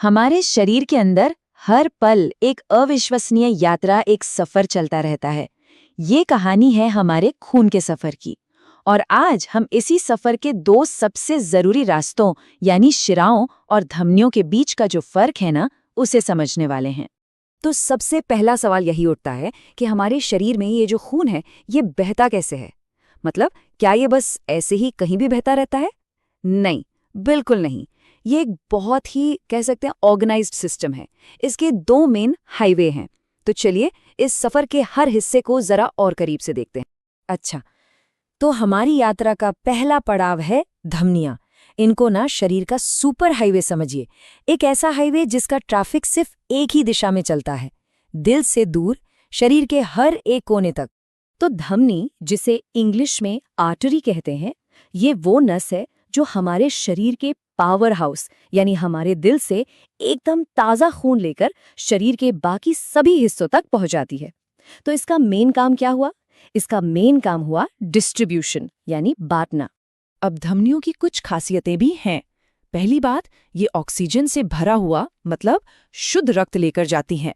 हमारे शरीर के अंदर हर पल एक अविश्वसनीय यात्रा, एक सफर चलता रहता है। ये कहानी है हमारे खून के सफर की। और आज हम इसी सफर के दो सबसे जरूरी रास्तों यानी शिराओं और धमनियों के बीच का जो फर्क है ना, उसे समझने वाले हैं। तो सबसे पहला सवाल यही उठता है कि हमारे शरीर में ये जो खून है, ये बहता कैसे है? मतलब क्या ये बस ऐसे ही कहीं भी बहता रहता है? नहीं, बिल्कुल नहीं। ये एक बहुत ही कह सकते हैं ऑर्गेनाइज्ड सिस्टम है। इसके दो मेन हाईवे हैं। तो चलिए इस सफर के हर हिस्से को जरा और करीब से देखते हैं। अच्छा, तो हमारी यात्रा का पहला पड़ाव है धमनियां। इनको ना शरीर का सुपर हाईवे समझिए। एक ऐसा हाईवे जिसका ट्रैफिक सिर्फ एक ही दिशा में चलता है, दिल से दूर, शरीर के हर एक कोने तक। तो धमनी, जिसे इंग्लिश में आर्टरी कहते हैं, ये वो नस है जो हमारे शरीर के पावर हाउस यानी हमारे दिल से एकदम ताज़ा खून लेकर शरीर के बाकी सभी हिस्सों तक पहुंचाती है। तो इसका मेन काम क्या हुआ? इसका मेन काम हुआ डिस्ट्रीब्यूशन यानी बांटना। अब धमनियों की कुछ खासियतें भी हैं। पहली बात, ये ऑक्सीजन से भरा हुआ मतलब शुद्ध रक्त लेकर जाती हैं।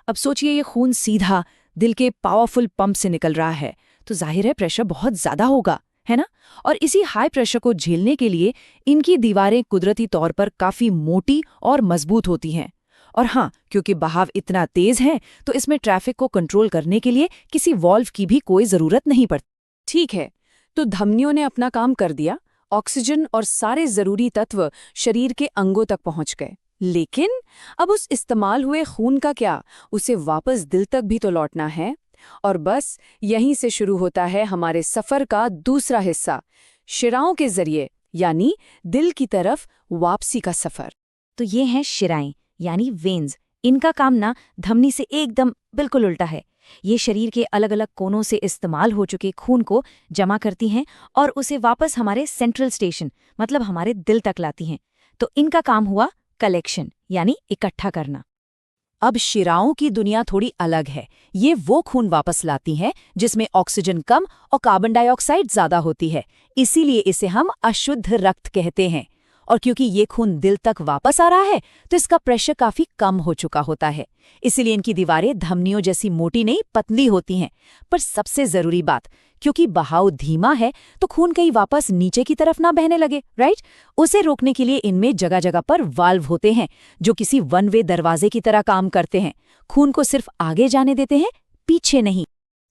अब सोचिए ये खून सीधा दिल के पावरफुल पंप से निकल रहा है, तो जाहिर है प्रेशर बहुत ज़्यादा होगा, है ना? और इसी हाई प्रेशर को झेलने के लिए इनकी दीवारें कुदरती तौर पर काफ़ी मोटी और मजबूत होती हैं। और हाँ, क्योंकि बहाव इतना तेज है तो इसमें ट्रैफिक को कंट्रोल करने के लिए किसी वॉल्व की भी कोई ज़रूरत नहीं पड़ती। ठीक है, तो धमनियों ने अपना काम कर दिया, ऑक्सीजन और सारे जरूरी तत्व शरीर के अंगों तक पहुंच गए। लेकिन अब उस इस्तेमाल हुए खून का क्या? उसे वापस दिल तक भी तो लौटना है। और बस यहीं से शुरू होता है हमारे सफर का दूसरा हिस्सा, शिराओं के जरिए यानी दिल की तरफ वापसी का सफर। तो ये हैं शिराएं यानी वेन्स। इनका काम ना धमनी से एकदम बिल्कुल उल्टा है। ये शरीर के अलग अलग कोनों से इस्तेमाल हो चुके खून को जमा करती हैं और उसे वापस हमारे सेंट्रल स्टेशन मतलब हमारे दिल तक लाती हैं। तो इनका काम हुआ कलेक्शन यानी इकट्ठा करना। अब शिराओं की दुनिया थोड़ी अलग है। ये वो खून वापस लाती हैं जिसमें ऑक्सीजन कम और कार्बन डाइऑक्साइड ज़्यादा होती है। इसीलिए इसे हम अशुद्ध रक्त कहते हैं। और क्योंकि ये खून दिल तक वापस आ रहा है तो इसका प्रेशर काफ़ी कम हो चुका होता है। इसीलिए इनकी दीवारें धमनियों जैसी मोटी नहीं, पतली होती हैं। पर सबसे ज़रूरी बात, क्योंकि बहाव धीमा है तो खून कहीं वापस नीचे की तरफ ना बहने लगे, राइट? उसे रोकने के लिए इनमें जगह जगह पर वाल्व होते हैं जो किसी वन वे दरवाजे की तरह काम करते हैं। खून को सिर्फ आगे जाने देते हैं, पीछे नहीं।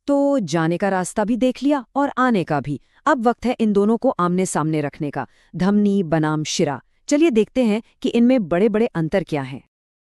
तो जाने का रास्ता भी देख लिया और आने का भी। अब वक्त है इन दोनों को आमने सामने रखने का, धमनी बनाम शिरा। चलिए देखते हैं कि इनमें बड़े बड़े अंतर क्या हैं।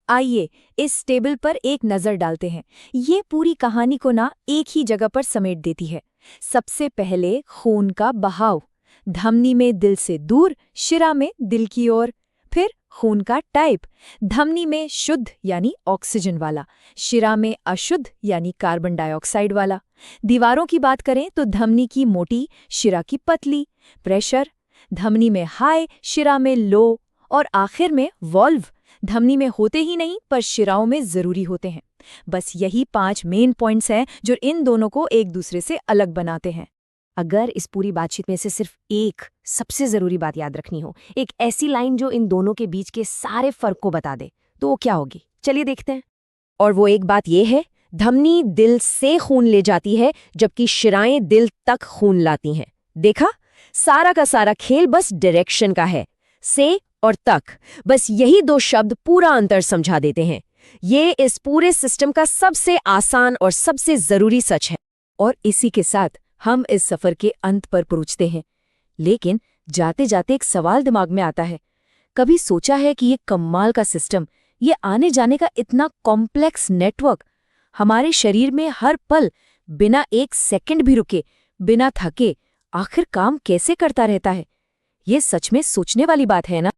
आइए इस टेबल पर एक नजर डालते हैं। ये पूरी कहानी को ना एक ही जगह पर समेट देती है। सबसे पहले खून का बहाव, धमनी में दिल से दूर, शिरा में दिल की ओर। फिर खून का टाइप, धमनी में शुद्ध यानी ऑक्सीजन वाला, शिरा में अशुद्ध यानी कार्बन डाइऑक्साइड वाला। दीवारों की बात करें तो धमनी की मोटी, शिरा की पतली। प्रेशर, धमनी में हाई, शिरा में लो। और आखिर में वॉल्व, धमनी में होते ही नहीं पर शिराओं में जरूरी होते हैं। बस यही 5 मेन पॉइंट्स हैं जो इन दोनों को एक दूसरे से अलग बनाते हैं। अगर इस पूरी बातचीत में से सिर्फ एक सबसे जरूरी बात याद रखनी हो, एक ऐसी लाइन जो इन दोनों के बीच के सारे फर्क को बता दे, तो वो क्या होगी? चलिए देखते हैं। और वो एक बात ये है, धमनी दिल से खून ले जाती है जबकि शिराएं दिल तक खून लाती हैं। देखा, सारा का सारा खेल बस डायरेक्शन का है। से और तक, बस यही 2 शब्द पूरा अंतर समझा देते हैं। ये इस पूरे सिस्टम का सबसे आसान और सबसे जरूरी सच है। और इसी के साथ हम इस सफर के अंत पर पहुंचते हैं। लेकिन जाते जाते एक सवाल दिमाग में आता है। कभी सोचा है कि ये कमाल का सिस्टम, ये आने जाने का इतना कॉम्प्लेक्स नेटवर्क हमारे शरीर में हर पल बिना एक सेकंड भी रुके, बिना थके, आखिर काम कैसे करता रहता है? ये सच में सोचने वाली बात है ना।